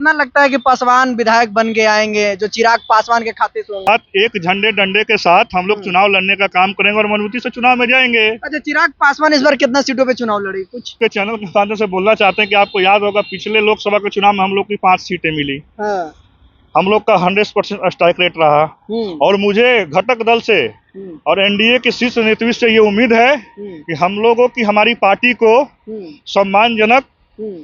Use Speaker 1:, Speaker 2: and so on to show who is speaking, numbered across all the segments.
Speaker 1: ना लगता है कि पासवान विधायक बन के आएंगे जो चिराग पासवान के खाते से होंगे।
Speaker 2: साथ एक झंडे डंडे के साथ हम लोग चुनाव लड़ने का काम करेंगे और मजबूती से चुनाव में जाएंगे।
Speaker 1: अच्छा, चिराग पासवान इस बार कितना सीटों पे चुनाव लड़ी कुछ?
Speaker 2: के चैनल के माध्यम से बोलना चाहते हैं कि आपको याद होगा पिछले लोकसभा के चुनाव में हम लोग की 5 सीटें मिली।
Speaker 1: हाँ।
Speaker 2: हम लोग का 100% स्ट्राइक रेट रहा और मुझे घटक दल से और एनडीए के शीर्ष नेतृत्व से ये उम्मीद है कि हम लोगों की हमारी पार्टी को सम्मानजनक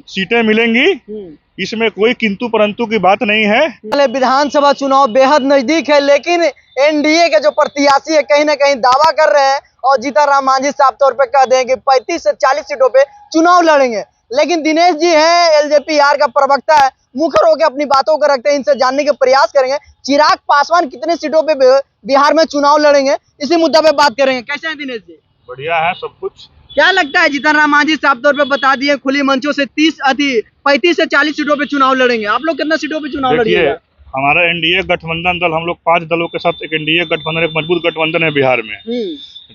Speaker 2: सीटें मिलेंगी। इसमें कोई किंतु परंतु की बात नहीं है।
Speaker 1: विधानसभा चुनाव बेहद नजदीक है, लेकिन एनडीए के जो प्रत्याशी है कहीं ना कहीं दावा कर रहे हैं और जीतन राम मांझी साफ तौर पे कह दें कि 35 से 40 सीटों पे चुनाव लड़ेंगे। लेकिन दिनेश जी हैं एलजेपी का प्रवक्ता है, मुखर होकर अपनी बातों को रखते हैं, इनसे जानने के प्रयास करेंगे चिराग पासवान कितने सीटों पे बिहार में चुनाव लड़ेंगे, इसी मुद्दा पे बात करेंगे। कैसे हैं दिनेश जी?
Speaker 2: बढ़िया है सब कुछ।
Speaker 1: क्या लगता है जीतन राम मांझी साफ तौर पे बता दिए खुली मंचों से 35 से 40 सीटों पे चुनाव लड़ेंगे, आप लोग कितना सीटों पे चुनाव लड़िएगा?
Speaker 2: हमारा एनडीए गठबंधन दल, हम लोग 5 दलों के साथ एक एनडीए गठबंधन, एक मजबूत गठबंधन है बिहार में।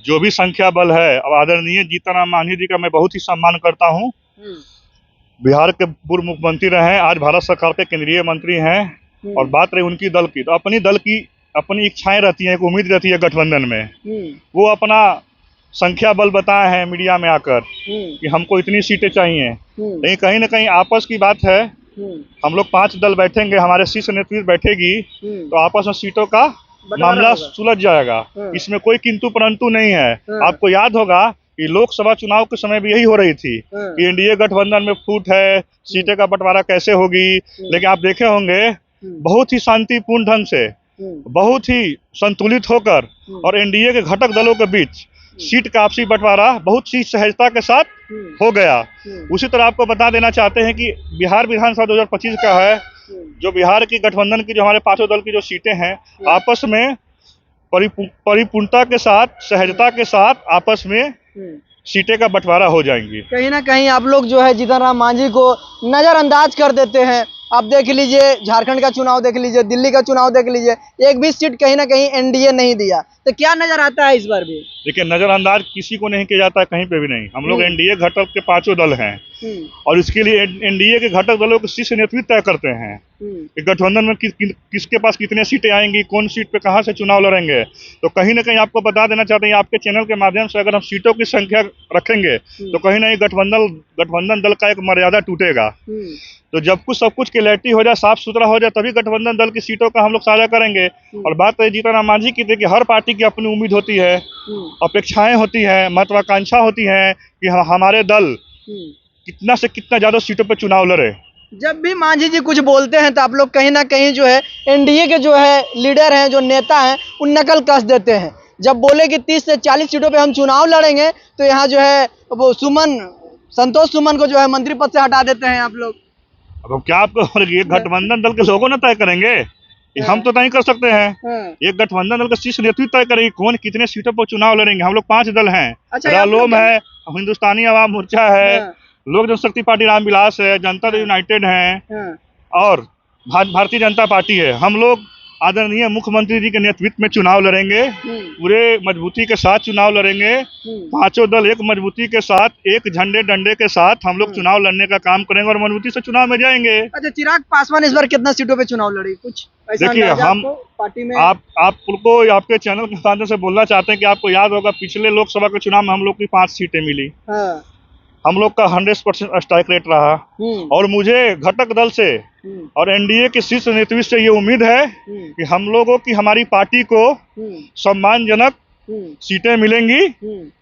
Speaker 2: जो भी संख्या बल है, अब आदरणीय जीतन राम मांझी जी का मैं बहुत ही सम्मान करता हूँ। बिहार के पूर्व मुख्यमंत्री रहे, आज भारत सरकार के केंद्रीय मंत्री हैं और बात रही उनकी दल की, तो अपनी दल की अपनी इच्छाएं रहती हैं, एक उम्मीद रहती है गठबंधन में। वो अपना संख्या बल बताए हैं मीडिया में आकर कि हमको इतनी सीटें चाहिए, लेकिन कहीं ना कहीं आपस की बात है। हम लोग 5 दल बैठेंगे, हमारे शीर्ष नेतृत्व बैठेगी, तो आपस में सीटों का मामला सुलझ जाएगा। इसमें कोई किंतु परंतु नहीं है। आपको याद होगा कि लोकसभा चुनाव के समय भी यही हो रही थी कि एनडीए गठबंधन में फूट है, सीटें का बंटवारा कैसे होगी। लेकिन आप देखे होंगे बहुत ही शांतिपूर्ण ढंग से, बहुत ही संतुलित होकर और एनडीए के घटक दलों के बीच सीट का आपसी बंटवारा बहुत ही सहजता के साथ हो गया। उसी तरह आपको बता देना चाहते हैं कि बिहार विधानसभा 2025 का है, जो बिहार की गठबंधन की जो हमारे 5 दल की जो सीटें हैं, आपस में परिपूर्णता के साथ, सहजता के साथ आपस में सीटें का बंटवारा हो जाएंगी।
Speaker 1: कहीं ना कहीं आप लोग जो है जीतन राम मांझी को नजरअंदाज कर देते हैं। आप देख लीजिए झारखंड का चुनाव देख लीजिए, दिल्ली का चुनाव देख लीजिए, एक भी सीट कहीं ना कहीं एनडीए नहीं दिया। तो क्या नजर आता है इस बार भी?
Speaker 2: देखिए, नजरअंदाज किसी को नहीं किया जाता है, कहीं पे भी नहीं। हम लोग एनडीए घटक के 5 दल हैं और इसके लिए एनडीए के घटक दलों के शीर्ष नेतृत्व तय करते हैं कि गठबंधन में किसके पास कितने सीटें आएंगी, कौन सीट पे कहां से चुनाव लड़ेंगे। तो कहीं ना कहीं आपको बता देना चाहते हैं, आपके चैनल के माध्यम से, अगर हम सीटों की संख्या रखेंगे तो कहीं ना कहीं गठबंधन दल का एक मर्यादा टूटेगा। तो जब कुछ सब कुछ क्लैरिटी हो जाए, साफ सुथरा हो जाए, तभी गठबंधन दल की सीटों का हम लोग साझा करेंगे। और बात है जीतन राम मांझी की, कि हर पार्टी की अपनी उम्मीद होती है, अपेक्षाएं होती हैं, महत्वाकांक्षा होती हैं कि हमारे दल कितना से कितना ज्यादा सीटों पर चुनाव लड़े।
Speaker 1: जब भी मांझी जी कुछ बोलते हैं तो आप लोग कहीं ना कहीं जो है एनडीए के जो है लीडर हैं, जो नेता हैं, उन नकल कस देते हैं। जब बोले कि 30 से 40 सीटों पे हम चुनाव लड़ेंगे, तो यहाँ जो है वो संतोष सुमन को जो है मंत्री पद से हटा देते हैं आप लोग।
Speaker 2: अब क्या आपको ये गठबंधन दल के लोगों ने तय करेंगे, हम तो नहीं कर सकते हैं। ये गठबंधन दल का शीर्ष नेतृत्व तय करेगी कौन कितने सीटों पर चुनाव लड़ेंगे। हम लोग 5 दल हैं।
Speaker 1: अच्छा,
Speaker 2: रालोम है, हिंदुस्तानी आवाम मोर्चा है, लोक जनशक्ति पार्टी रामविलास है, जनता दल यूनाइटेड है और भारतीय जनता पार्टी है। हम लोग आदरणीय मुख्यमंत्री जी के नेतृत्व में चुनाव लड़ेंगे, पूरे मजबूती के साथ चुनाव लड़ेंगे। 5 दल एक मजबूती के साथ, एक झंडे डंडे के साथ हम लोग चुनाव लड़ने का काम करेंगे और मजबूती से चुनाव में जाएंगे।
Speaker 1: अच्छा, चिराग पासवान इस बार कितना सीटों पे चुनाव लड़ी कुछ?
Speaker 2: देखिए, हम
Speaker 1: पार्टी में
Speaker 2: आपको आपके चैनल के माध्यम से बोलना चाहते हैं कि आपको याद होगा पिछले लोकसभा के चुनाव में हम लोग की 5 सीटें मिली। हम लोग का 100% स्ट्राइक रेट रहा और मुझे घटक दल से और एनडीए के शीर्ष नेतृत्व से ये उम्मीद है कि हम लोगों की हमारी पार्टी को सम्मानजनक सीटें मिलेंगी।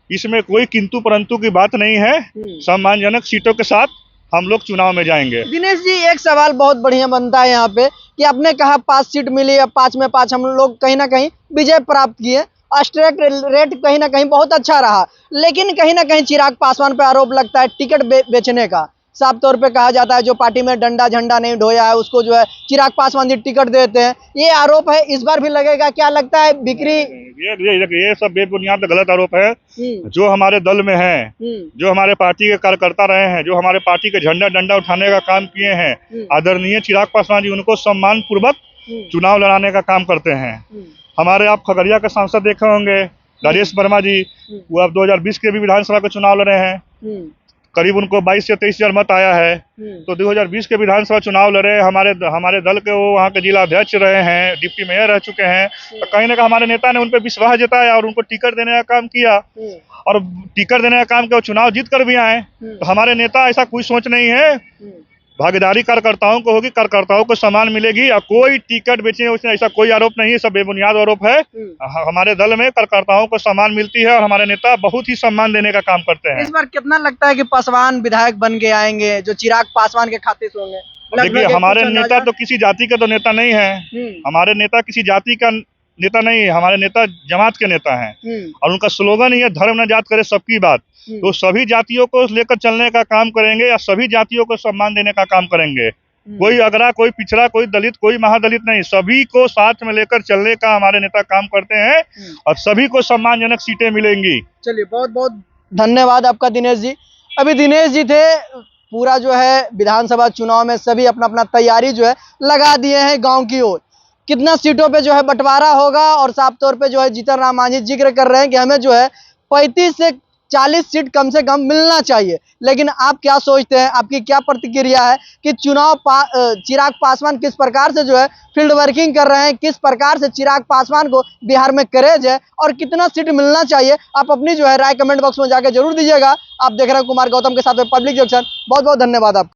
Speaker 2: इसमें कोई किंतु परंतु की बात नहीं है। सम्मानजनक सीटों के साथ हम लोग चुनाव में जाएंगे।
Speaker 1: दिनेश जी, एक सवाल बहुत बढ़िया बनता है यहाँ पे कि आपने कहा 5 सीट मिली, 5 में 5 हम लोग कहीं ना कहीं विजय प्राप्त किए, स्ट्राइक रेट कहीं ना कहीं बहुत अच्छा रहा। लेकिन कहीं ना कहीं चिराग पासवान पे आरोप लगता है टिकट बेचने का। साफ तौर पे कहा जाता है जो पार्टी में डंडा झंडा नहीं ढोया है उसको जो है चिराग पासवान जी टिकट देते हैं, ये आरोप है। इस बार भी लगेगा, क्या लगता है बिक्री?
Speaker 2: ये सब बेबुनियाद गलत आरोप है। जो हमारे दल में है, जो हमारे पार्टी के कार्यकर्ता रहे हैं, जो हमारे पार्टी के झंडा डंडा उठाने का काम किए हैं, आदरणीय चिराग पासवान जी उनको सम्मान पूर्वक चुनाव लड़ाने का काम करते हैं। हमारे आप खगड़िया के सांसद देखे होंगे राजेश वर्मा जी, वो अब 2020 के भी विधानसभा के चुनाव लड़े हैं। करीब उनको 22 से 23 हजार मत आया है। तो 2020 के विधानसभा चुनाव लड़े, हमारे दल के वो वहाँ के जिला अध्यक्ष रहे हैं, डिप्टी मेयर रह चुके हैं। तो कहीं ना कहीं हमारे नेता ने उन पर विश्वास जताया और उनको टिकट देने का काम किया, और टिकट देने का काम किया, चुनाव जीत कर भी आए। तो हमारे नेता ऐसा कोई सोच नहीं है, भागीदारी कार्यकर्ताओं को होगी, कार्यकर्ताओं को सम्मान मिलेगी, और कोई टिकट बेचने उसने ऐसा कोई आरोप नहीं है, सब बेबुनियाद आरोप है। हमारे दल में कार्यकर्ताओं को सम्मान मिलती है और हमारे नेता बहुत ही सम्मान देने का काम करते हैं।
Speaker 1: इस बार कितना लगता है कि पासवान विधायक बन के आएंगे, जो चिराग पासवान के खाते से होंगे?
Speaker 2: देखिए, हमारे नेता तो किसी जाति के तो नेता नहीं है, हमारे नेता किसी जाति का नेता नहीं है, हमारे नेता जमात के नेता हैं, और उनका स्लोगन ही है धर्म न जात करे सबकी बात। तो सभी जातियों को लेकर चलने का काम करेंगे, या सभी जातियों को सम्मान देने का काम करेंगे। कोई अगरा, कोई पिछड़ा, कोई दलित, कोई महादलित नहीं, सभी को साथ में लेकर चलने का हमारे नेता काम करते हैं, और सभी को सम्मानजनक सीटें मिलेंगी।
Speaker 1: चलिए, बहुत बहुत धन्यवाद आपका दिनेश जी। अभी दिनेश जी थे, पूरा जो है विधानसभा चुनाव में सभी अपना अपना तैयारी जो है लगा दिए हैं गाँव की ओर। कितना सीटों पे जो है बंटवारा होगा, और साफ तौर पे जो है जीतन राम मांझी जिक्र कर रहे हैं कि हमें जो है 35 से 40 सीट कम से कम मिलना चाहिए। लेकिन आप क्या सोचते हैं, आपकी क्या प्रतिक्रिया है कि चिराग पासवान किस प्रकार से जो है फील्ड वर्किंग कर रहे हैं, किस प्रकार से चिराग पासवान को बिहार में करेज है, और कितना सीट मिलना चाहिए? आप अपनी जो है राय कमेंट बॉक्स में जाकर जरूर दीजिएगा। आप देख रहे हैं कुमार गौतम के साथ में पब्लिक जंक्शन। बहुत बहुत धन्यवाद आपका।